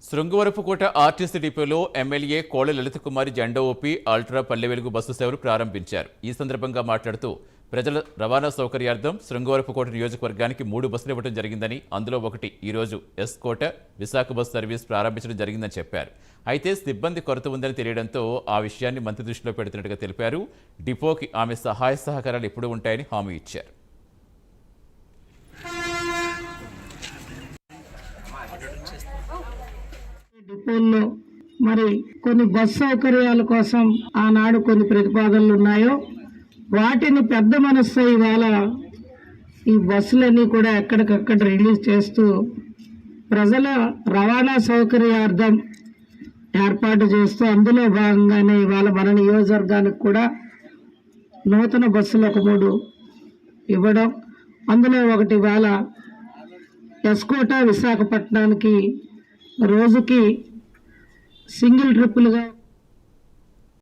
Srungavarapukota RTC డిపోలో MLA కోళ్ల లలిత కుమారి జెండా ఊపి అల్ట్రా పల్లె వెలుగు బస్సు సేవలు ప్రారంభించారు. ఈ సందర్భంగా మాట్లాడుతూ ప్రజల రవాణా సౌకర్యార్థం శృంగవరపుకోట నియోజకవర్గానికి 3 బస్సులు ఇవ్వడం జరిగిందని, అందులో ఒకటి ఈరోజు ఎస్ కోట విశాఖ బస్సు సర్వీస్ ప్రారంభించడం జరిగిందని చెప్పారు. అయితే సిబ్బంది కొరత ఉందని తెలియడంతో ఆ విషయాన్ని మంత్రి దృష్టిలో పెడుతున్నట్టుగా తెలిపారు. డిపోకి ఆమె సహాయ సహకారాలు ఎప్పుడూ ఉంటాయని హామీ ఇచ్చారు. డిపోల్లో మరి కొన్ని బస్ సౌకర్యాల కోసం ఆనాడు కొన్ని ప్రతిపాదనలు ఉన్నాయో వాటిని పెద్ద మనస్సు ఇవాళ ఈ బస్సులన్నీ కూడా ఎక్కడికక్కడ రిలీజ్ చేస్తూ ప్రజల రవాణా సౌకర్యార్థం ఏర్పాటు చేస్తూ అందులో భాగంగానే ఇవాళ మన నియోజకవర్గానికి కూడా నూతన బస్సులు ఒక 3 ఇవ్వడం, అందులో ఒకటి ఇవాళ ఎస్కోట విశాఖపట్నానికి రోజుకి సింగిల్ ట్రిప్పులుగా